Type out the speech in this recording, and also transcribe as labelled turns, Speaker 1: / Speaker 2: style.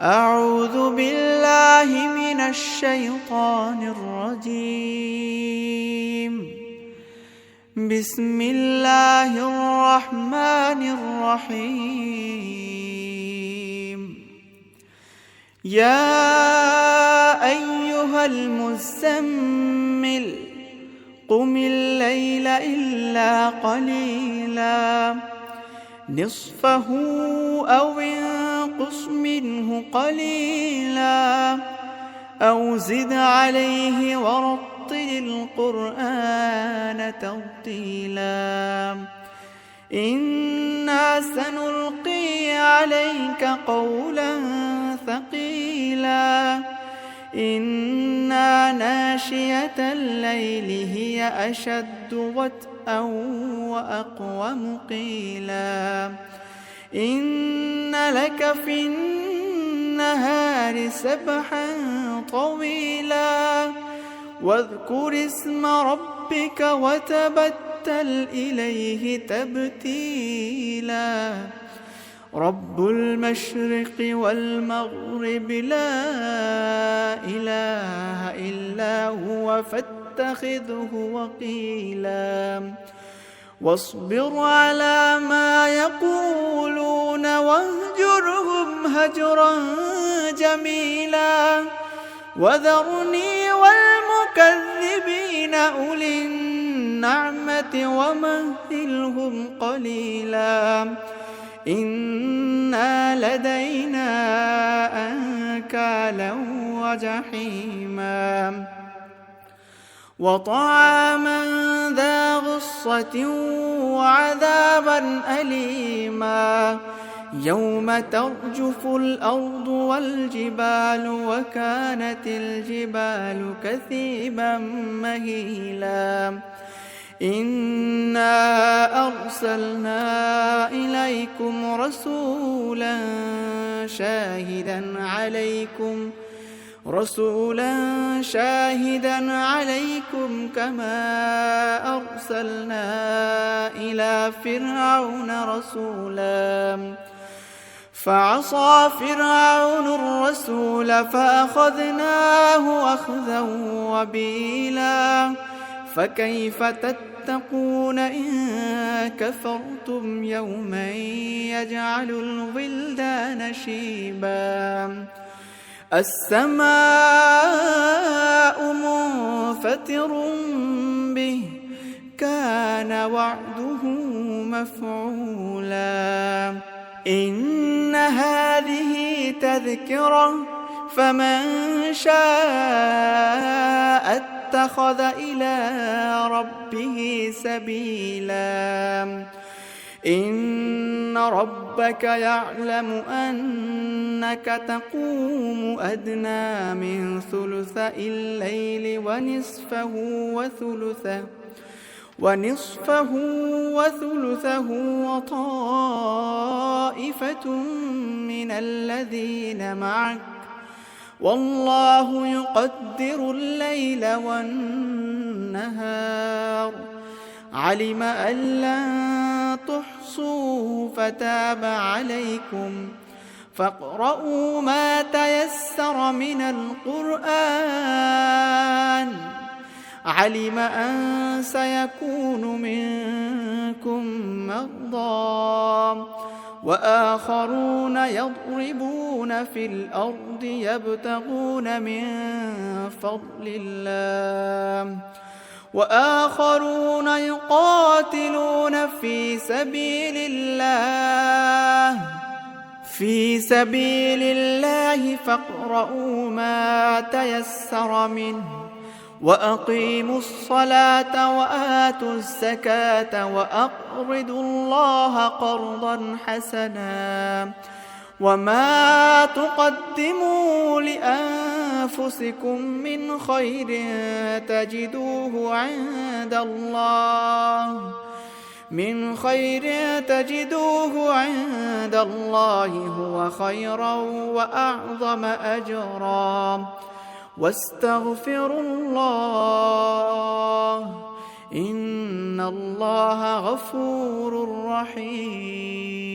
Speaker 1: أعوذ بالله من الشيطان الرجيم. بسم الله الرحمن الرحيم. يا أيها المزمل قم الليل إلا قليلا نصفه أو انقص منه قليلا أو زد عليه ورتل القرآن ترتيلا. إنا سنلقي عليك قولا ثقيلا. إنا ناشئة الليل هي أشد وطئا وأقوم قيلا. إن لك في النهار سبحا طويلا واذكر اسم ربك وتبتل إليه تبتيلا. رب المشرق والمغرب لا إله إلا هو فاتخذه وكيلا. واصبر على ما يقولون واهجرهم هجرا جميلا. وذرني والمكذبين أولي النعمة ومهلهم قليلا. إنا لدينا أنكالا وجحيما وطعاما ذا غصة وعذابا أليما. يوم ترجف الأرض والجبال وكانت الجبال كثيبا مهيلا. إنا أرسلنا إليكم رسولا شاهدا عليكم كما أرسلنا إلى فرعون رسولا. فعصى فرعون الرسول فأخذناه أخذا وبيلا. فكيف تتقون إن كفرتم يوما يجعل الولدان شيبا. السماء منفطر به كان وعده مفعولا. إن هذه تذكرة فمن شاء اتخذ إلى ربه سبيلا. إن ربك يعلم أنك تقوم أدنى من ثلثي الليل ونصفه وثلثه وطائفة من الذين معك والله يقدر الليل والنهار. علم أن لن تحصوا فتاب عليكم فاقرؤوا ما تيسر من القرآن. علم أن سيكون منكم مرضى وآخرون يضربون في الأرض يبتغون من فضل الله وآخرون يقاتلون في سبيل الله فاقرؤوا ما تيسر منه وأقيموا الصلاة وآتوا الزكاة وأقرضوا الله قرضا حسنا. وما تقدموا لأنفسكم من خير تجدوه عند الله هو خيرا وأعظم أجرا. واستغفروا الله إن الله غفور رحيم.